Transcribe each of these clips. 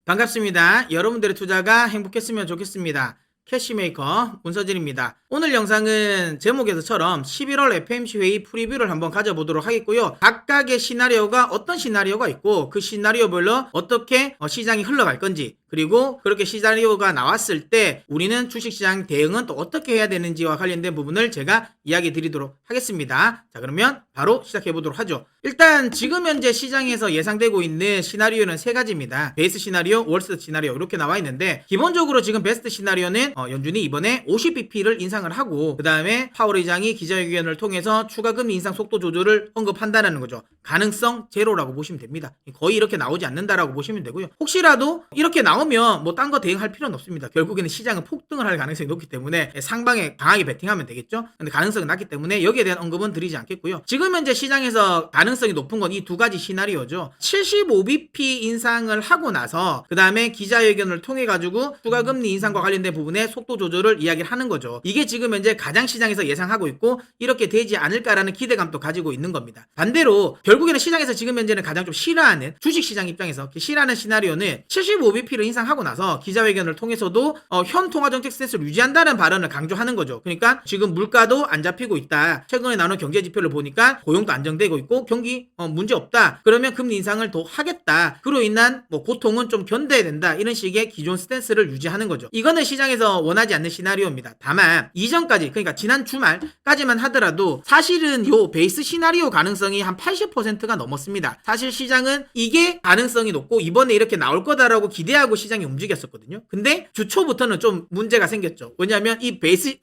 반갑습니다. 여러분들의 투자가 행복했으면 좋겠습니다. 캐시메이커 문서진입니다. 오늘 영상은 제목에서처럼 11월 FMC 회의 프리뷰를 한번 가져보도록 하겠고요. 각각의 시나리오가 어떤 시나리오가 있고 그 시나리오별로 어떻게 시장이 흘러갈 건지, 그리고 그렇게 시나리오가 나왔을 때 우리는 주식시장 대응은 또 어떻게 해야 되는지와 관련된 부분을 제가 이야기 드리도록 하겠습니다. 자, 그러면 바로 시작해 보도록 하죠. 일단 지금 현재 시장에서 예상되고 있는 시나리오는 세 가지입니다. 베이스 시나리오, 월스트 시나리오 이렇게 나와 있는데, 기본적으로 지금 베스트 시나리오는 연준이 이번에 50bp를 인상을 하고 그 다음에 파월 의장이 기자회견을 통해서 추가 금리 인상 속도 조절을 언급한다는 거죠. 가능성 제로라고 보시면 됩니다. 거의 이렇게 나오지 않는다라고 보시면 되고요. 혹시라도 이렇게 나오면 뭐 딴 거 대응할 필요는 없습니다. 결국에는 시장은 폭등을 할 가능성이 높기 때문에 상방에 강하게 베팅하면 되겠죠. 근데 가능성이 낮기 때문에 여기에 대한 언급은 드리지 않겠고요. 지금 현재 시장에서 가능성이 높은 건 이 두 가지 시나리오죠. 75bp 인상을 하고 나서 그 다음에 기자회견을 통해 가지고 추가 금리 인상과 관련된 부분에 속도 조절을 이야기를 하는 거죠. 이게 지금 현재 가장 시장에서 예상하고 있고 이렇게 되지 않을까라는 기대감도 가지고 있는 겁니다. 반대로 결국에는 시장에서 지금 현재는 가장 좀 싫어하는, 주식시장 입장에서 싫어하는 시나리오는 75bp를 인상하고 나서 기자회견을 통해서도 현 통화정책 스탠스를 유지한다는 발언을 강조하는 거죠. 그러니까 지금 물가도 안 잡히고 있다. 최근에 나온 경제지표를 보니까 고용도 안정되고 있고 경기 문제 없다. 그러면 금리 인상을 더 하겠다. 그로 인한 고통은 좀 견뎌야 된다. 이런 식의 기존 스탠스를 유지하는 거죠. 이거는 시장에서 원하지 않는 시나리오입니다. 다만 이전까지, 그러니까 지난 주말까지만 하더라도 사실은 요 베이스 시나리오 가능성이 한 80%가 넘었습니다. 사실 시장은 이게 가능성이 높고 이번에 이렇게 나올 거다라고 기대하고 시장이 움직였었거든요. 근데 주초부터는 좀 문제가 생겼죠. 왜냐하면 이 베이스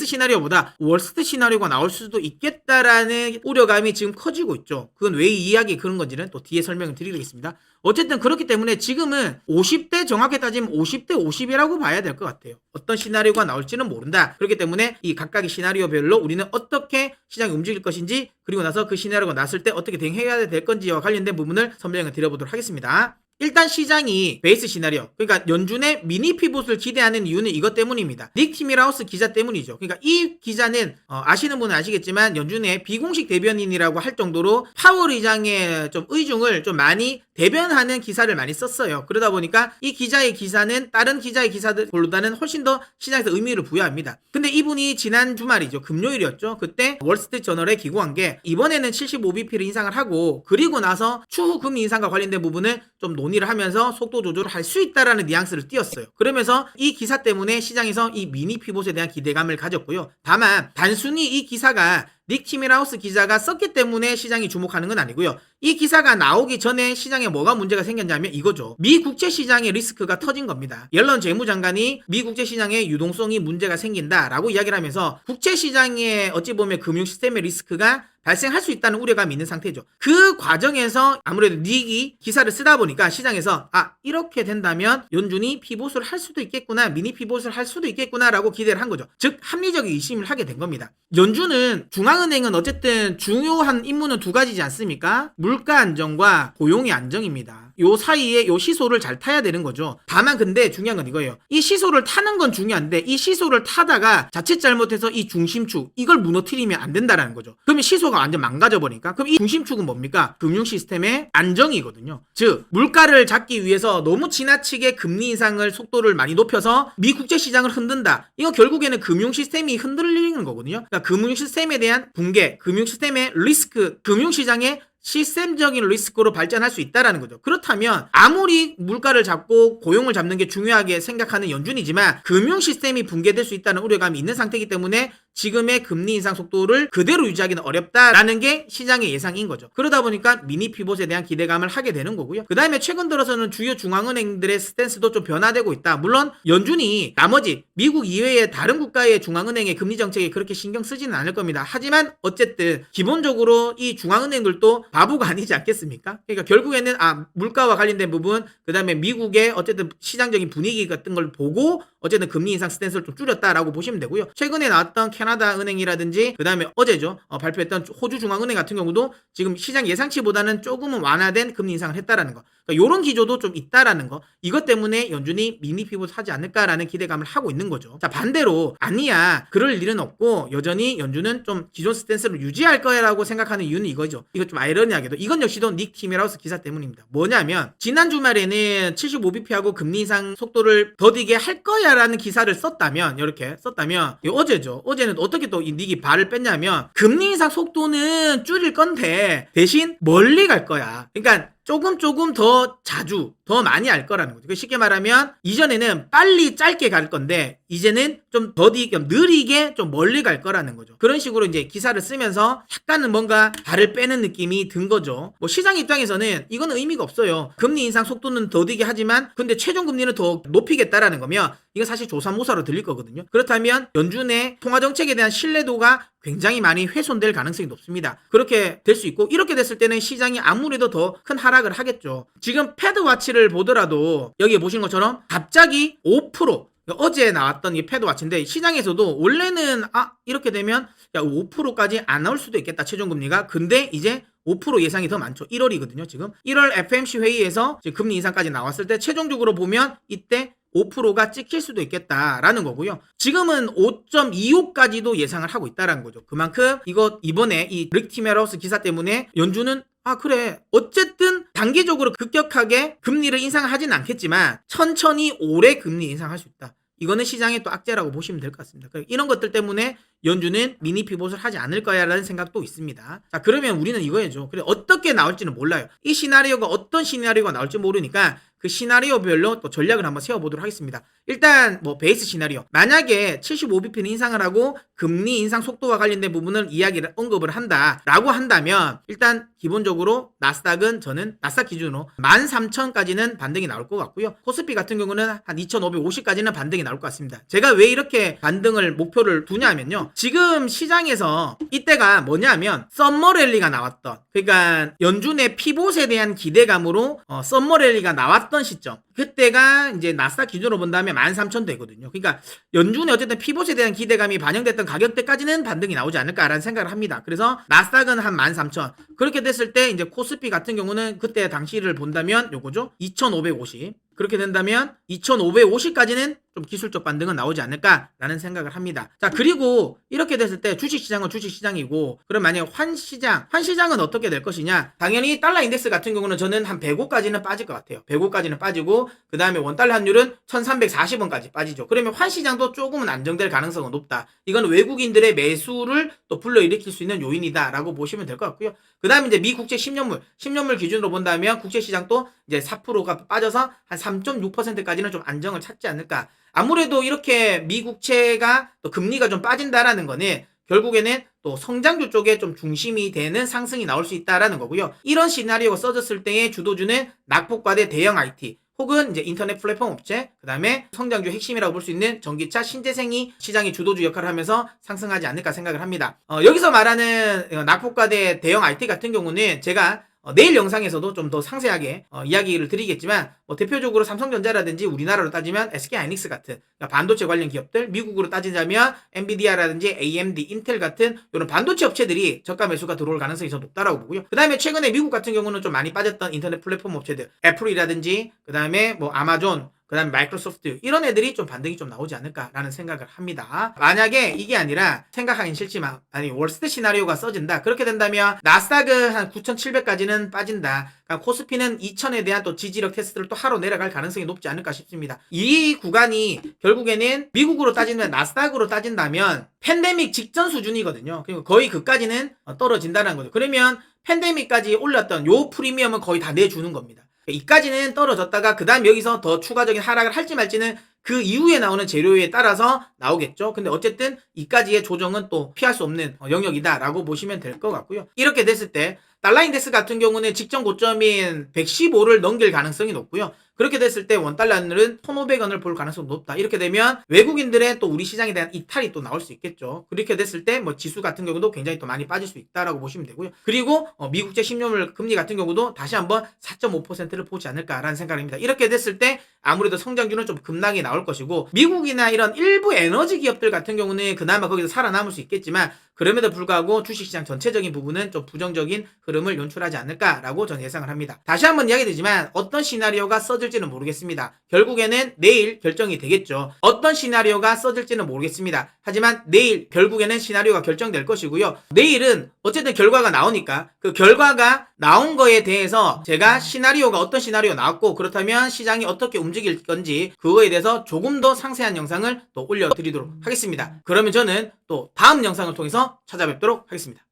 시나리오보다 월스트 시나리오가 나올 수도 있겠다라는 우려감이 지금 커지고 있죠. 그건 왜 이 이야기 그런 건지는 또 뒤에 설명을 드리겠습니다. 어쨌든 그렇기 때문에 지금은 50대, 정확히 따지면 50대 50이라고 봐야 될 것 같아요. 어떤 시나리오가 나올지는 모른다. 그렇기 때문에 이 각각의 시나리오별로 우리는 어떻게 시장이 움직일 것인지, 그리고 나서 그 시나리오가 났을 때 어떻게 대응해야 될 건지와 관련된 부분을 설명을 드려보도록 하겠습니다. 일단 시장이 베이스 시나리오, 그러니까 연준의 미니 피봇을 기대하는 이유는 이것 때문입니다. 닉 티밀하우스 기자 때문이죠. 그러니까 이 기자는 아시는 분은 아시겠지만 연준의 비공식 대변인이라고 할 정도로 파월 의장의 좀 의중을 좀 많이 대변하는 기사를 많이 썼어요. 그러다 보니까 이 기자의 기사는 다른 기자의 기사들보다는 훨씬 더 시장에서 의미를 부여합니다. 근데 이분이 지난 주말이죠. 금요일이었죠. 그때 월스트리트 저널에 기고한 게 이번에는 75bp를 인상을 하고 그리고 나서 추후 금리 인상과 관련된 부분을 좀 논의를 하면서 속도 조절을 할 수 있다라는 뉘앙스를 띄었어요. 그러면서 이 기사 때문에 시장에서 이 미니 피봇에 대한 기대감을 가졌고요. 다만 단순히 이 기사가 닉 티밀하우스 기자가 썼기 때문에 시장이 주목하는 건 아니고요. 이 기사가 나오기 전에 시장에 뭐가 문제가 생겼냐면 이거죠. 미 국제시장의 리스크가 터진 겁니다. 옐런 재무장관이 미 국제시장의 유동성이 문제가 생긴다라고 이야기를 하면서 국제시장의 어찌 보면 금융시스템의 리스크가 발생할 수 있다는 우려감이 있는 상태죠. 그 과정에서 아무래도 닉이 기사를 쓰다 보니까 시장에서 이렇게 된다면 연준이 피봇을 할 수도 있겠구나, 미니 피봇을 할 수도 있겠구나라고 기대를 한 거죠. 즉 합리적인 의심을 하게 된 겁니다. 연준은, 중앙은행은 어쨌든 중요한 임무는 두 가지지 않습니까? 물가 안정과 고용의 안정입니다. 요 사이에 요 시소를 잘 타야 되는 거죠. 다만 근데 중요한 건 이거예요. 이 시소를 타는 건 중요한데 이 시소를 타다가 자칫 잘못해서 이 중심축 이걸 무너뜨리면 안 된다라는 거죠. 그러면 시소가 완전 망가져 버리니까, 그럼 이 중심축은 뭡니까? 금융 시스템의 안정이거든요. 즉 물가를 잡기 위해서 너무 지나치게 금리 인상을 속도를 많이 높여서 미 국제 시장을 흔든다. 이거 결국에는 금융 시스템이 흔들리는 거거든요. 그러니까 금융 시스템에 대한 붕괴, 금융 시스템의 리스크, 금융 시장의 시스템적인 리스크로 발전할 수 있다라는 거죠. 그렇다면 아무리 물가를 잡고 고용을 잡는 게 중요하게 생각하는 연준이지만 금융 시스템이 붕괴될 수 있다는 우려감이 있는 상태이기 때문에 지금의 금리 인상 속도를 그대로 유지하기는 어렵다라는 게 시장의 예상인 거죠. 그러다 보니까 미니 피봇에 대한 기대감을 하게 되는 거고요. 그 다음에 최근 들어서는 주요 중앙은행들의 스탠스도 좀 변화되고 있다. 물론 연준이 나머지 미국 이외의 다른 국가의 중앙은행의 금리 정책에 그렇게 신경 쓰지는 않을 겁니다. 하지만 어쨌든 기본적으로 이 중앙은행들도 바보가 아니지 않겠습니까? 그러니까 결국에는 물가와 관련된 부분, 그 다음에 미국의 어쨌든 시장적인 분위기 같은 걸 보고 어쨌든 금리 인상 스탠스를 좀 줄였다라고 보시면 되고요. 최근에 나왔던 캐나다 은행이라든지 그다음에 어제죠. 발표했던 호주 중앙은행 같은 경우도 지금 시장 예상치보다는 조금은 완화된 금리 인상을 했다라는 거. 그러니까 이런 기조도 좀 있다라는 거. 이것 때문에 연준이 미니 피봇 하지 않을까라는 기대감을 하고 있는 거죠. 자, 반대로 아니야. 그럴 일은 없고 여전히 연준은 좀 기존 스탠스를 유지할 거야라고 생각하는 이유는 이거죠. 이거 좀 아이러니하게도 이건 역시도 닉 티메라우스 기사 때문입니다. 뭐냐면 지난 주말에는 75bp하고 금리 인상 속도를 더디게 할 거야라는 기사를 썼다면 이렇게 썼다면 어제죠. 어제는 어떻게 또 이 닉이 발을 뺐냐면 금리 인상 속도는 줄일 건데 대신 멀리 갈 거야. 그러니까 조금 더 자주 더 많이 할 거라는 거죠. 쉽게 말하면 이전에는 빨리 짧게 갈 건데 이제는 좀 더디 느리게 좀 멀리 갈 거라는 거죠. 그런 식으로 이제 기사를 쓰면서 약간은 뭔가 발을 빼는 느낌이 든 거죠. 뭐 시장 입장에서는 이건 의미가 없어요. 금리 인상 속도는 더디게 하지만 근데 최종 금리는 더 높이겠다라는 거면 이건 사실 조삼모사로 들릴 거거든요. 그렇다면 연준의 통화 정책에 대한 신뢰도가 굉장히 많이 훼손될 가능성이 높습니다. 그렇게 될 수 있고 이렇게 됐을 때는 시장이 아무래도 더 큰 하락을 하겠죠. 지금 패드와치를 보더라도 여기 보시는 것처럼 갑자기 5% 어제 나왔던 이 패드와치인데 시장에서도 원래는 이렇게 되면 5%까지 안 나올 수도 있겠다 최종금리가. 근데 이제 5% 예상이 더 많죠. 1월이거든요. 지금 1월 FMC 회의에서 지금 금리 인상까지 나왔을 때 최종적으로 보면 이때 5%가 찍힐 수도 있겠다라는 거고요. 지금은 5.25까지도 예상을 하고 있다라는 거죠. 그만큼 이번에 이 릭 티메라우스 기사 때문에 연준은 그래 어쨌든 단기적으로 급격하게 금리를 인상하진 않겠지만 천천히 오래 금리 인상할 수 있다. 이거는 시장의 또 악재라고 보시면 될 것 같습니다. 이런 것들 때문에 연준은 미니 피봇을 하지 않을 거야라는 생각도 있습니다. 자, 그러면 우리는 이거죠. 그래 어떻게 나올지는 몰라요. 이 시나리오가 어떤 시나리오가 나올지 모르니까 그 시나리오별로 또 전략을 한번 세워보도록 하겠습니다. 일단 뭐 베이스 시나리오 만약에 75bp는 인상을 하고 금리 인상 속도와 관련된 부분을 이야기를 언급을 한다라고 한다면 일단 기본적으로 나스닥은 저는 나스닥 기준으로 13,000까지는 반등이 나올 것 같고요. 코스피 같은 경우는 한 2,550까지는 반등이 나올 것 같습니다. 제가 왜 이렇게 반등을 목표를 두냐면요. 지금 시장에서 이때가 뭐냐면 썸머랠리가 나왔던 그러니까 연준의 피봇에 대한 기대감으로 썸머랠리가 나왔던 시점 그때가 이제 나스닥 기준으로 본다면 13,000대거든요. 그러니까 연준의 어쨌든 피봇에 대한 기대감이 반영됐던 가격대까지는 반등이 나오지 않을까라는 생각을 합니다. 그래서 나스닥은 한 13,000 그렇게 됐을 때 이제 코스피 같은 경우는 그때 당시를 본다면 요거죠. 2,550 그렇게 된다면 2,550까지는 좀 기술적 반등은 나오지 않을까라는 생각을 합니다. 자, 그리고 이렇게 됐을 때 주식시장은 주식시장이고 그럼 만약에 환시장은 어떻게 될 것이냐. 당연히 달러 인덱스 같은 경우는 저는 한 105까지는 빠질 것 같아요. 105까지는 빠지고 그 다음에 원달러 환율은 1340원까지 빠지죠. 그러면 환시장도 조금은 안정될 가능성은 높다. 이건 외국인들의 매수를 또 불러일으킬 수 있는 요인이다 라고 보시면 될 것 같고요. 그 다음에 이제 미 국채 10년물 기준으로 본다면 국채시장도 이제 4%가 빠져서 한 3.6%까지는 좀 안정을 찾지 않을까. 아무래도 이렇게 미국채가 또 금리가 좀 빠진다라는 거는 결국에는 또 성장주 쪽에 좀 중심이 되는 상승이 나올 수 있다라는 거고요. 이런 시나리오가 써졌을 때의 주도주는 낙폭과대 대형 IT 혹은 이제 인터넷 플랫폼 업체, 그 다음에 성장주 핵심이라고 볼 수 있는 전기차, 신재생이 시장의 주도주 역할을 하면서 상승하지 않을까 생각을 합니다. 여기서 말하는 낙폭과대 대형 IT 같은 경우는 제가 내일 영상에서도 좀 더 상세하게 이야기를 드리겠지만 대표적으로 삼성전자라든지 우리나라로 따지면 SK하이닉스 같은 그러니까 반도체 관련 기업들, 미국으로 따지자면 엔비디아라든지 AMD, 인텔 같은 이런 반도체 업체들이 저가 매수가 들어올 가능성이 더 높다라고 보고요. 그 다음에 최근에 미국 같은 경우는 좀 많이 빠졌던 인터넷 플랫폼 업체들, 애플이라든지 그 다음에 뭐 아마존, 그 다음에 마이크로소프트 이런 애들이 좀 반등이 좀 나오지 않을까라는 생각을 합니다. 만약에 이게 아니라 생각하긴 싫지만 월스트 시나리오가 써진다. 그렇게 된다면 나스닥은 한 9,700까지는 빠진다. 그러니까 코스피는 2,000에 대한 또 지지력 테스트를 또 하러 내려갈 가능성이 높지 않을까 싶습니다. 이 구간이 결국에는 미국으로 따지면 나스닥으로 따진다면 팬데믹 직전 수준이거든요. 그리고 거의 그까지는 떨어진다는 거죠. 그러면 팬데믹까지 올렸던 요 프리미엄은 거의 다 내주는 겁니다. 이까지는 떨어졌다가 그 다음 여기서 더 추가적인 하락을 할지 말지는 그 이후에 나오는 재료에 따라서 나오겠죠. 근데 어쨌든 이까지의 조정은 또 피할 수 없는 영역이다 라고 보시면 될 것 같고요. 이렇게 됐을 때 달러 인덱스 같은 경우는 직전 고점인 115를 넘길 가능성이 높고요. 그렇게 됐을 때 원달러는 1,500원을 볼 가능성이 높다. 이렇게 되면 외국인들의 또 우리 시장에 대한 이탈이 또 나올 수 있겠죠. 그렇게 됐을 때 뭐 지수 같은 경우도 굉장히 또 많이 빠질 수 있다라고 보시면 되고요. 그리고 미국제 10년물 금리 같은 경우도 다시 한번 4.5%를 보지 않을까라는 생각입니다. 이렇게 됐을 때 아무래도 성장률은 좀 급락이 나올 것이고, 미국이나 이런 일부 에너지 기업들 같은 경우는 그나마 거기서 살아남을 수 있겠지만, 그럼에도 불구하고 주식시장 전체적인 부분은 좀 부정적인 흐름을 연출하지 않을까라고 저는 예상을 합니다. 다시 한번 이야기되지만 어떤 시나리오가 써질지는 모르겠습니다. 결국에는 내일 결정이 되겠죠. 어떤 시나리오가 써질지는 모르겠습니다. 하지만 내일 결국에는 시나리오가 결정될 것이고요. 내일은 어쨌든 결과가 나오니까 그 결과가 나온 거에 대해서 제가 시나리오가 어떤 시나리오 나왔고, 그렇다면 시장이 어떻게 움직일 건지 그거에 대해서 조금 더 상세한 영상을 또 올려드리도록 하겠습니다. 그러면 저는 또 다음 영상을 통해서 찾아뵙도록 하겠습니다.